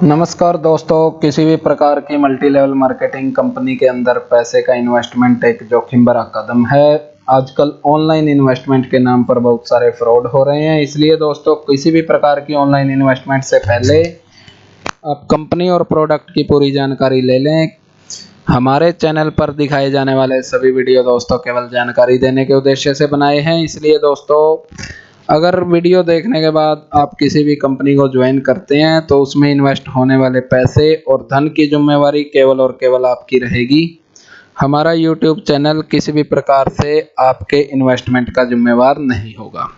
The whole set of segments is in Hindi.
नमस्कार दोस्तों, किसी भी प्रकार की मल्टी लेवल मार्केटिंग कंपनी के अंदर पैसे का इन्वेस्टमेंट एक जोखिम भरा कदम है। आजकल ऑनलाइन इन्वेस्टमेंट के नाम पर बहुत सारे फ्रॉड हो रहे हैं। इसलिए दोस्तों, किसी भी प्रकार की ऑनलाइन इन्वेस्टमेंट से पहले आप कंपनी और प्रोडक्ट की पूरी जानकारी ले लें। हमारे चैनल पर दिखाए जाने वाले सभी वीडियो दोस्तों केवल जानकारी देने के उद्देश्य से बनाए हैं। इसलिए दोस्तों, अगर वीडियो देखने के बाद आप किसी भी कंपनी को ज्वाइन करते हैं तो उसमें इन्वेस्ट होने वाले पैसे और धन की जिम्मेवारी केवल और केवल आपकी रहेगी। हमारा यूट्यूब चैनल किसी भी प्रकार से आपके इन्वेस्टमेंट का जिम्मेवार नहीं होगा।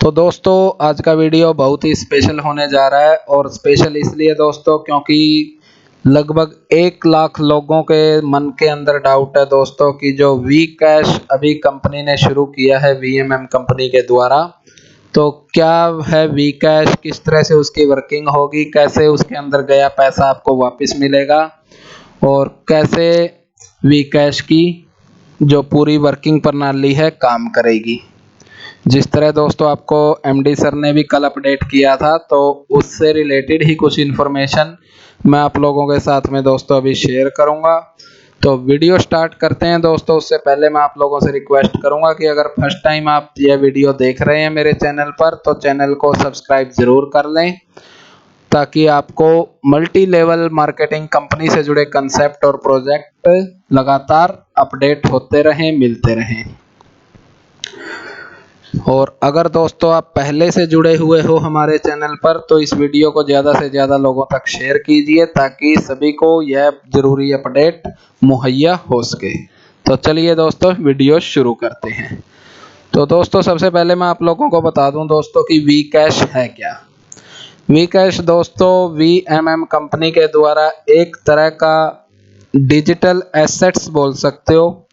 तो दोस्तों, आज का वीडियो बहुत ही स्पेशल होने जा रहा है, और स्पेशल इसलिए दोस्तों क्योंकि लगभग 1 लाख लोगों के मन के अंदर डाउट है दोस्तों कि जो वी कैश अभी कंपनी ने शुरू किया है वीएमएम कंपनी के द्वारा, तो क्या है वी कैश, किस तरह से उसकी वर्किंग होगी, कैसे उसके अंदर गया पैसा आपको वापस मिलेगा, और कैसे वी कैश की जो पूरी वर्किंग प्रणाली है काम करेगी। जिस तरह दोस्तों आपको एमडी सर ने भी कल अपडेट किया था, तो उससे रिलेटेड ही कुछ इन्फॉर्मेशन मैं आप लोगों के साथ में दोस्तों अभी शेयर करूंगा। तो वीडियो स्टार्ट करते हैं दोस्तों। उससे पहले मैं आप लोगों से रिक्वेस्ट करूंगा कि अगर फर्स्ट टाइम आप यह वीडियो देख रहे हैं मेरे चैनल पर, तो चैनल को सब्सक्राइब जरूर कर लें, ताकि आपको मल्टी लेवल मार्केटिंग कंपनी से जुड़े कंसेप्ट और प्रोजेक्ट लगातार अपडेट होते रहें, मिलते रहें। और अगर दोस्तों आप पहले से जुड़े हुए हो हमारे चैनल पर, तो इस वीडियो को ज़्यादा से ज़्यादा लोगों तक शेयर कीजिए, ताकि सभी को यह ज़रूरी अपडेट मुहैया हो सके। तो चलिए दोस्तों, वीडियो शुरू करते हैं। तो दोस्तों, सबसे पहले मैं आप लोगों को बता दूं दोस्तों कि वी कैश है क्या। वी कैश दोस्तों वीएमएम कंपनी के द्वारा एक तरह का डिजिटल एसेट्स बोल सकते हो।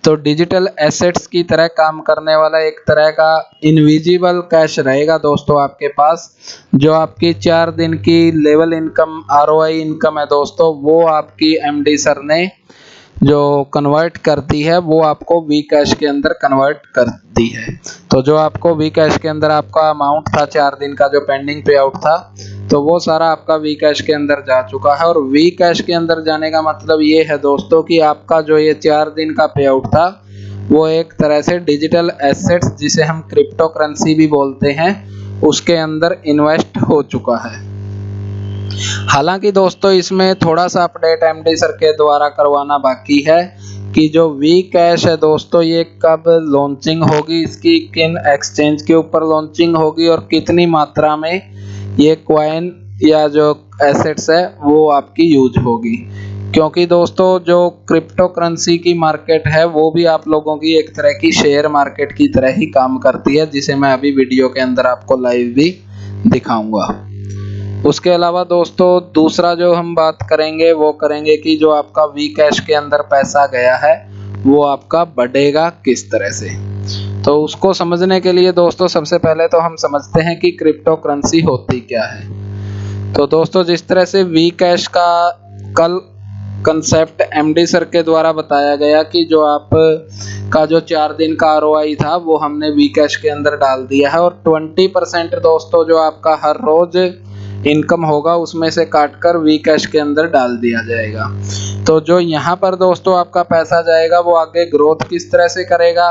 तो डिजिटल एसेट्स की तरह काम करने वाला एक तरह का इनविजिबल कैश रहेगा दोस्तों आपके पास। जो आपकी 4 दिन की लेवल इनकम आरओआई इनकम है दोस्तों, वो आपकी एमडी सर ने जो कन्वर्ट करती है, वो आपको वी कैश के अंदर कन्वर्ट कर दी है। तो जो आपको वी कैश के अंदर आपका अमाउंट था 4 दिन का, जो पेंडिंग पे आउट था, तो वो सारा आपका वी कैश के अंदर जा चुका है। और वी कैश के अंदर जाने का मतलब ये है दोस्तों कि आपका जो ये 4 दिन का पे आउट था, वो एक तरह से डिजिटल एसेट्स, जिसे हम क्रिप्टो करेंसी भी बोलते हैं, उसके अंदर इन्वेस्ट हो चुका है। हालांकि दोस्तों इसमें थोड़ा सा अपडेट एमडी सर के द्वारा करवाना बाकी है कि जो वी कैश है दोस्तों, ये कब लॉन्चिंग होगी, इसकी किन एक्सचेंज के ऊपर लॉन्चिंग होगी, और कितनी मात्रा में ये कॉइन या जो एसेट्स है वो आपकी यूज होगी। क्योंकि दोस्तों जो क्रिप्टो करेंसी की मार्केट है, वो भी आप लोगों की एक तरह की शेयर मार्केट की तरह ही काम करती है, जिसे मैं अभी वीडियो के अंदर आपको लाइव भी दिखाऊंगा। उसके अलावा दोस्तों दूसरा जो हम बात करेंगे, वो करेंगे कि जो आपका वी कैश के अंदर पैसा गया है, वो आपका बढ़ेगा किस तरह से। तो उसको समझने के लिए दोस्तों सबसे पहले तो हम समझते हैं कि क्रिप्टो करेंसी होती क्या है। तो दोस्तों जिस तरह से वी कैश का कल कंसेप्ट एमडी सर के द्वारा बताया गया कि जो आप का जो 4 दिन का आरओआई था, वो हमने वी कैश के अंदर डाल दिया है, और 20% दोस्तों जो आपका हर रोज इनकम होगा उसमें से काटकर वी कैश के अंदर डाल दिया जाएगा। तो जो यहाँ पर दोस्तों आपका पैसा जाएगा, वो आगे ग्रोथ किस तरह से करेगा,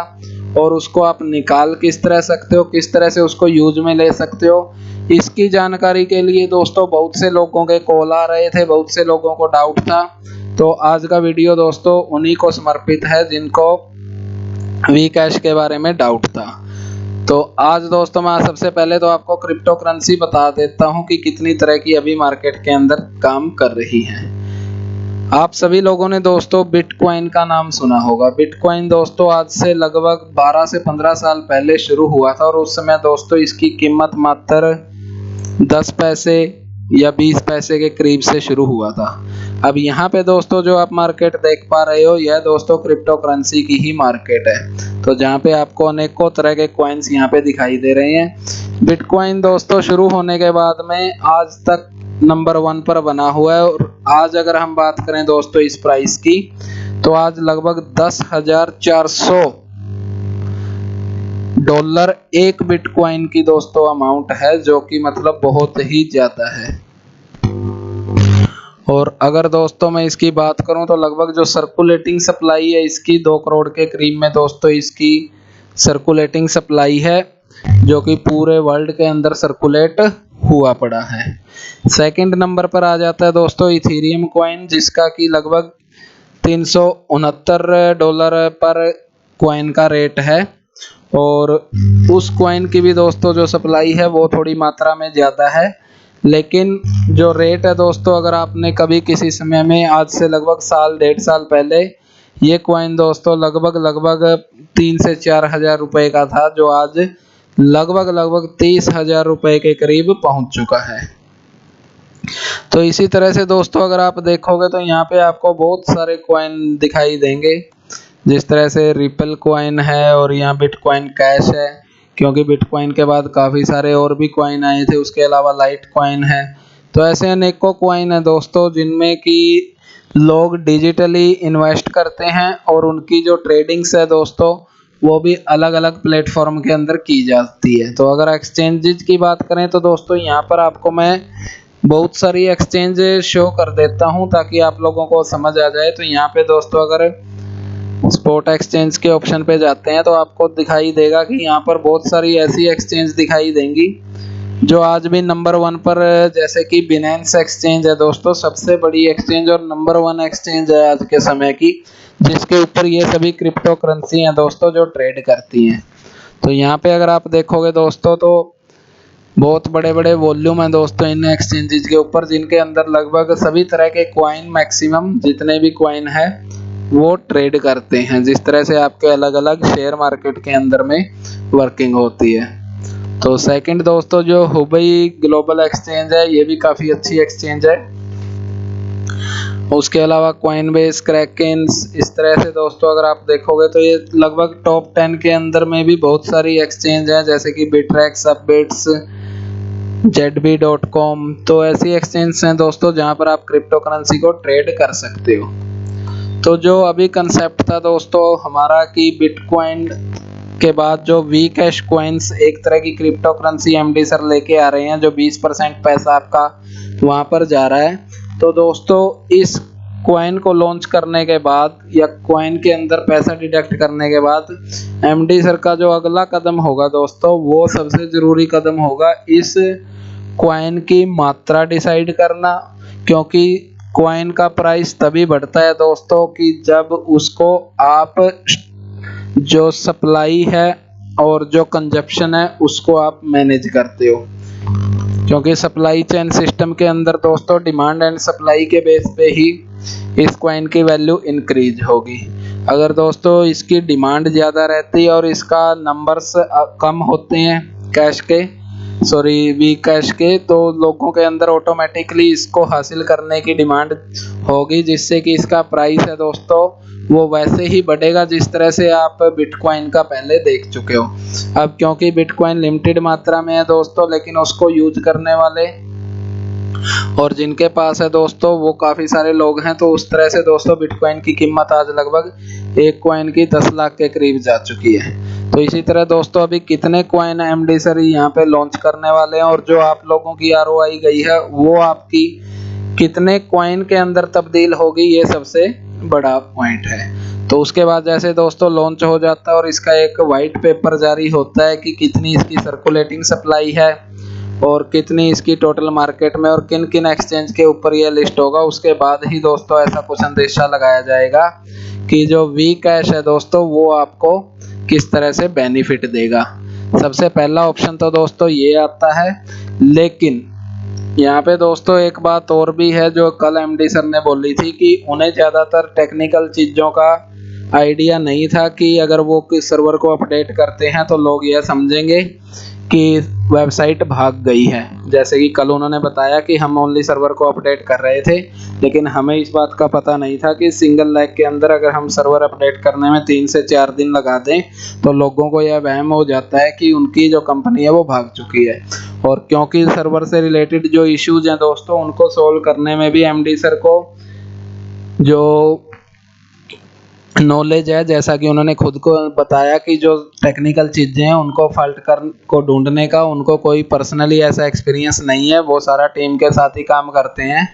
और उसको आप निकाल किस तरह सकते हो, किस तरह से उसको यूज में ले सकते हो, इसकी जानकारी के लिए दोस्तों बहुत से लोगों के कॉल आ रहे थे, बहुत से लोगों को डाउट था। तो आज का वीडियो दोस्तों उन्हीं को समर्पित है जिनको वी कैश के बारे में डाउट था। तो आज दोस्तों मैं सबसे पहले तो आपको क्रिप्टो करेंसी बता देता हूं कि कितनी तरह की अभी मार्केट के अंदर काम कर रही है। आप सभी लोगों ने दोस्तों बिटकॉइन का नाम सुना होगा। बिटकॉइन दोस्तों आज से लगभग 12 से 15 साल पहले शुरू हुआ था, और उस समय दोस्तों इसकी कीमत मात्र 10 पैसे या 20 पैसे के करीब से शुरू हुआ था। अब यहाँ पे दोस्तों जो आप मार्केट देख पा रहे हो, यह दोस्तों क्रिप्टो करेंसी की ही मार्केट है। तो जहाँ पे आपको अनेकों तरह के कॉइन्स यहाँ पे दिखाई दे रहे हैं। बिटकॉइन दोस्तों शुरू होने के बाद में आज तक नंबर 1 पर बना हुआ है, और आज अगर हम बात करें दोस्तों इस प्राइस की, तो आज लगभग 10,400 डॉलर एक बिटकॉइन की दोस्तों अमाउंट है, जो कि मतलब बहुत ही ज्यादा है। और अगर दोस्तों मैं इसकी बात करूं तो लगभग जो सर्कुलेटिंग सप्लाई है इसकी 2 करोड़ के करीब में दोस्तों इसकी सर्कुलेटिंग सप्लाई है, जो कि पूरे वर्ल्ड के अंदर सर्कुलेट हुआ पड़ा है। सेकंड नंबर पर आ जाता है दोस्तों इथेरियम कॉइन, जिसका कि लगभग $369 पर कॉइन का रेट है। और उस कॉइन की भी दोस्तों जो सप्लाई है वो थोड़ी मात्रा में ज़्यादा है, लेकिन जो रेट है दोस्तों, अगर आपने कभी किसी समय में आज से लगभग साल 1.5 साल पहले ये कॉइन दोस्तों लगभग 3 से 4 हज़ार रुपए का था, जो आज लगभग 30 हज़ार रुपए के करीब पहुंच चुका है। तो इसी तरह से दोस्तों अगर आप देखोगे तो यहाँ पे आपको बहुत सारे कॉइन दिखाई देंगे, जिस तरह से रिपल कॉइन है और यहाँ बिटकॉइन कैश है, क्योंकि बिटकॉइन के बाद काफ़ी सारे और भी कॉइन आए थे। उसके अलावा लाइट कॉइन है। तो ऐसे अनेकों कॉइन है दोस्तों, जिनमें कि लोग डिजिटली इन्वेस्ट करते हैं और उनकी जो ट्रेडिंग्स है दोस्तों वो भी अलग अलग प्लेटफॉर्म के अंदर की जाती है। तो अगर एक्सचेंजेस की बात करें तो दोस्तों यहाँ पर आपको मैं बहुत सारी एक्सचेंज शो कर देता हूँ ताकि आप लोगों को समझ आ जाए। तो यहाँ पे दोस्तों अगर स्पॉट एक्सचेंज के ऑप्शन पे जाते हैं तो आपको दिखाई देगा कि यहाँ पर बहुत सारी ऐसी एक्सचेंज दिखाई देंगी जो आज भी नंबर 1 पर, जैसे कि बिनेंस एक्सचेंज है दोस्तों, सबसे बड़ी एक्सचेंज और नंबर 1 एक्सचेंज है आज के समय की, जिसके ऊपर ये सभी क्रिप्टो करेंसी हैं दोस्तों जो ट्रेड करती हैं। तो यहाँ पे अगर आप देखोगे दोस्तों तो बहुत बड़े बड़े वॉल्यूम है दोस्तों इन एक्सचेंजेस के ऊपर, जिनके अंदर लगभग सभी तरह के क्वाइन, मैक्सिमम जितने भी क्वाइन है वो ट्रेड करते हैं, जिस तरह से आपके अलग अलग शेयर मार्केट के अंदर में वर्किंग होती है। तो सेकंड दोस्तों जो हुबई ग्लोबल एक्सचेंज है, ये भी काफ़ी अच्छी एक्सचेंज है। उसके अलावा कॉइनबेस, क्रैकेंस, इस तरह से दोस्तों अगर आप देखोगे तो ये लगभग टॉप 10 के अंदर में भी बहुत सारी एक्सचेंज है, जैसे कि बिटरेक्स, अपबिट्स, ZB.com। तो ऐसी एक्सचेंज हैं दोस्तों जहां पर आप क्रिप्टो करेंसी को ट्रेड कर सकते हो। तो जो अभी कंसेप्ट था दोस्तों हमारा कि बिटकॉइन के बाद जो वी कैश कॉइन्स, एक तरह की क्रिप्टो करेंसी एमडी सर लेके आ रहे हैं, जो 20% पैसा आपका वहां पर जा रहा है। तो दोस्तों इस कॉइन को लॉन्च करने के बाद या कॉइन के अंदर पैसा डिडक्ट करने के बाद एमडी सर का जो अगला कदम होगा दोस्तों, वो सबसे ज़रूरी कदम होगा इस कॉइन की मात्रा डिसाइड करना, क्योंकि कॉइन का प्राइस तभी बढ़ता है दोस्तों कि जब उसको आप जो सप्लाई है और जो कंजप्शन है उसको आप मैनेज करते हो। क्योंकि सप्लाई चेन सिस्टम के अंदर दोस्तों डिमांड एंड सप्लाई के बेस पे ही इस कॉइन की वैल्यू इंक्रीज होगी। अगर दोस्तों इसकी डिमांड ज़्यादा रहती है और इसका नंबर्स कम होते हैं कैश के, सॉरी वी कैश के, तो लोगों के अंदर ऑटोमेटिकली इसको हासिल करने की डिमांड होगी, जिससे कि इसका प्राइस है दोस्तों वो वैसे ही बढ़ेगा जिस तरह से आप बिटकॉइन का पहले देख चुके हो। अब क्योंकि बिटकॉइन लिमिटेड मात्रा में है दोस्तों, लेकिन उसको यूज करने वाले और जिनके पास है दोस्तों वो काफ़ी सारे लोग हैं, तो उस तरह से दोस्तों बिटकॉइन की कीमत आज लगभग एक कॉइन की 10 लाख के करीब जा चुकी है। तो इसी तरह दोस्तों अभी कितने कॉइन एमडी सर यहाँ पे लॉन्च करने वाले हैं और जो आप लोगों की आरओआई गई है वो आपकी कितने कॉइन के अंदर तब्दील होगी, ये सबसे बड़ा पॉइंट है। तो उसके बाद जैसे दोस्तों लॉन्च हो जाता है और इसका एक वाइट पेपर जारी होता है कि कितनी इसकी सर्कुलेटिंग सप्लाई है और कितनी इसकी टोटल मार्केट में और किन किन एक्सचेंज के ऊपर यह लिस्ट होगा, उसके बाद ही दोस्तों ऐसा कुछ अंदेशा लगाया जाएगा कि जो वी कैश है दोस्तों वो आपको किस तरह से बेनिफिट देगा। सबसे पहला ऑप्शन तो दोस्तों ये आता है, लेकिन यहाँ पे दोस्तों एक बात और भी है जो कल एमडी सर ने बोली थी कि उन्हें ज़्यादातर टेक्निकल चीज़ों का आइडिया नहीं था कि अगर वो किस सर्वर को अपडेट करते हैं तो लोग यह समझेंगे कि वेबसाइट भाग गई है। जैसे कि कल उन्होंने बताया कि हम ओनली सर्वर को अपडेट कर रहे थे, लेकिन हमें इस बात का पता नहीं था कि सिंगल लैग के अंदर अगर हम सर्वर अपडेट करने में 3 से 4 दिन लगा दें तो लोगों को यह वहम हो जाता है कि उनकी जो कंपनी है वो भाग चुकी है। और क्योंकि सर्वर से रिलेटेड जो इश्यूज हैं दोस्तों उनको सोल्व करने में भी एमडी सर को जो नॉलेज है, जैसा कि उन्होंने खुद को बताया कि जो टेक्निकल चीज़ें हैं उनको फॉल्ट कर को ढूंढने का उनको कोई पर्सनली ऐसा एक्सपीरियंस नहीं है, वो सारा टीम के साथ ही काम करते हैं।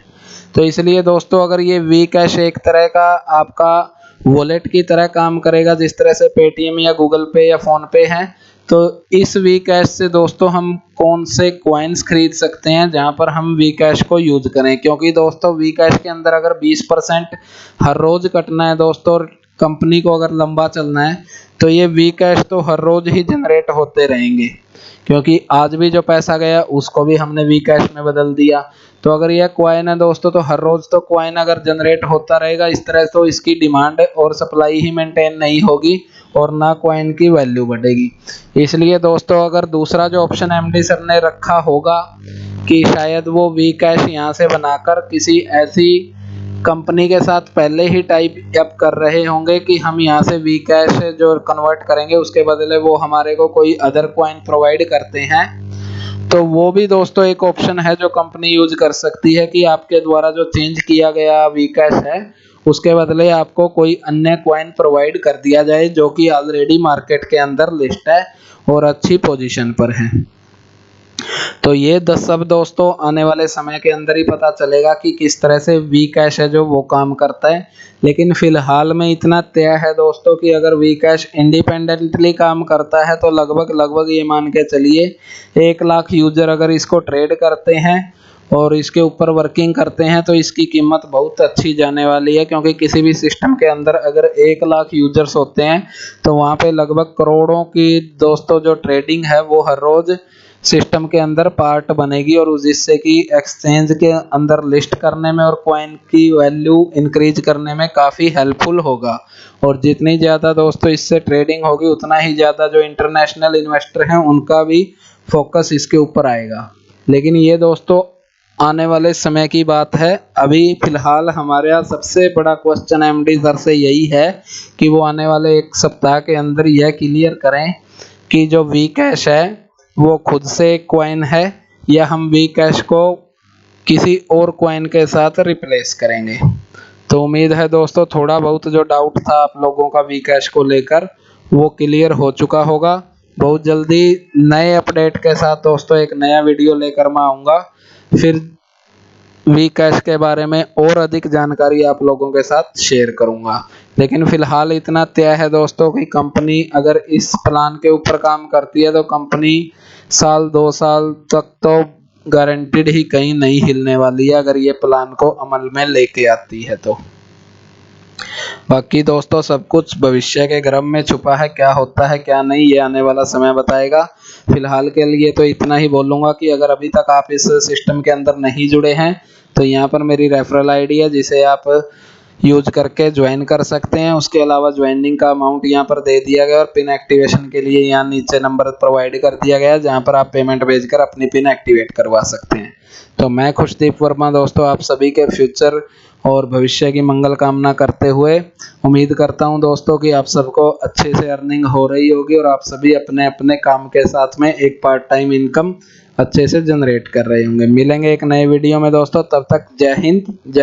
तो इसलिए दोस्तों अगर ये वी कैश एक तरह का आपका वॉलेट की तरह काम करेगा, जिस तरह से पेटीएम या गूगल पे या फ़ोन पे है, तो इस वी कैश से दोस्तों हम कौन से कॉइन्स खरीद सकते हैं जहां पर हम वी कैश को यूज करें, क्योंकि दोस्तों वी कैश के अंदर अगर 20% हर रोज कटना है दोस्तों, कंपनी को अगर लंबा चलना है, तो ये वी कैश तो हर रोज ही जनरेट होते रहेंगे, क्योंकि आज भी जो पैसा गया उसको भी हमने वी कैश में बदल दिया। तो अगर यह क्वाइन है दोस्तों, तो हर रोज तो क्वाइन अगर जनरेट होता रहेगा इस तरह, तो इसकी डिमांड और सप्लाई ही मेंटेन नहीं होगी और ना क्वाइन की वैल्यू बढ़ेगी। इसलिए दोस्तों अगर दूसरा जो ऑप्शन एमडी सर ने रखा होगा कि शायद वो वी कैश यहाँ से बनाकर किसी ऐसी कंपनी के साथ पहले ही टाइप अप कर रहे होंगे कि हम यहाँ से वी कैश जो कन्वर्ट करेंगे उसके बदले वो हमारे को कोई अदर कॉइन प्रोवाइड करते हैं, तो वो भी दोस्तों एक ऑप्शन है जो कंपनी यूज कर सकती है कि आपके द्वारा जो चेंज किया गया वी कैश है उसके बदले आपको कोई अन्य कॉइन प्रोवाइड कर दिया जाए जो कि ऑलरेडी मार्केट के अंदर लिस्ट है और अच्छी पोजीशन पर है। तो ये सब दोस्तों आने वाले समय के अंदर ही पता चलेगा कि किस तरह से वी कैश है जो वो काम करता है। लेकिन फिलहाल में इतना तय है दोस्तों कि अगर वी कैश इंडिपेंडेंटली काम करता है तो लगभग लगभग ये मान के चलिए 1 लाख यूजर अगर इसको ट्रेड करते हैं और इसके ऊपर वर्किंग करते हैं तो इसकी कीमत बहुत अच्छी जाने वाली है, क्योंकि किसी भी सिस्टम के अंदर अगर 1 लाख यूजर्स होते हैं तो वहाँ पे लगभग करोड़ों की दोस्तों जो ट्रेडिंग है वो हर रोज सिस्टम के अंदर पार्ट बनेगी और जिससे कि एक्सचेंज के अंदर लिस्ट करने में और कॉइन की वैल्यू इंक्रीज करने में काफ़ी हेल्पफुल होगा। और जितनी ज़्यादा दोस्तों इससे ट्रेडिंग होगी उतना ही ज़्यादा जो इंटरनेशनल इन्वेस्टर हैं उनका भी फोकस इसके ऊपर आएगा। लेकिन ये दोस्तों आने वाले समय की बात है, अभी फिलहाल हमारे यहाँ सबसे बड़ा क्वेश्चन एमडी सर से यही है कि वो आने वाले 1 सप्ताह के अंदर यह क्लियर करें कि जो वी कैश है वो खुद से कॉइन है या हम वी कैश को किसी और कॉइन के साथ रिप्लेस करेंगे। तो उम्मीद है दोस्तों थोड़ा बहुत जो डाउट था आप लोगों का वी कैश को लेकर वो क्लियर हो चुका होगा। बहुत जल्दी नए अपडेट के साथ दोस्तों एक नया वीडियो लेकर मैं आऊँगा, फिर वी कैश के बारे में और अधिक जानकारी आप लोगों के साथ शेयर करूंगा। लेकिन फिलहाल इतना तय है दोस्तों कि कंपनी अगर इस प्लान के ऊपर काम करती है तो कंपनी 1-2 साल तक तो गारंटीड ही कहीं नहीं हिलने वाली है अगर ये प्लान को अमल में लेके आती है तो। बाकी दोस्तों सब कुछ भविष्य के गर्भ में छुपा है, क्या होता है क्या नहीं ये आने वाला समय बताएगा। फिलहाल के लिए तो इतना ही बोलूँगा कि अगर अभी तक आप इस सिस्टम के अंदर नहीं जुड़े हैं तो यहाँ पर मेरी रेफरल आईडी है जिसे आप यूज करके ज्वाइन कर सकते हैं। उसके अलावा ज्वाइनिंग का अमाउंट यहाँ पर दे दिया गया और पिन एक्टिवेशन के लिए यहाँ नीचे नंबर प्रोवाइड कर दिया गया है जहाँ पर आप पेमेंट भेजकर अपनी पिन एक्टिवेट करवा सकते हैं। तो मैं खुशदीप वर्मा दोस्तों आप सभी के फ्यूचर और भविष्य की मंगल कामना करते हुए उम्मीद करता हूं दोस्तों कि आप सबको अच्छे से अर्निंग हो रही होगी और आप सभी अपने अपने काम के साथ में एक पार्ट टाइम इनकम अच्छे से जनरेट कर रहे होंगे। मिलेंगे एक नए वीडियो में दोस्तों, तब तक जय हिंद जय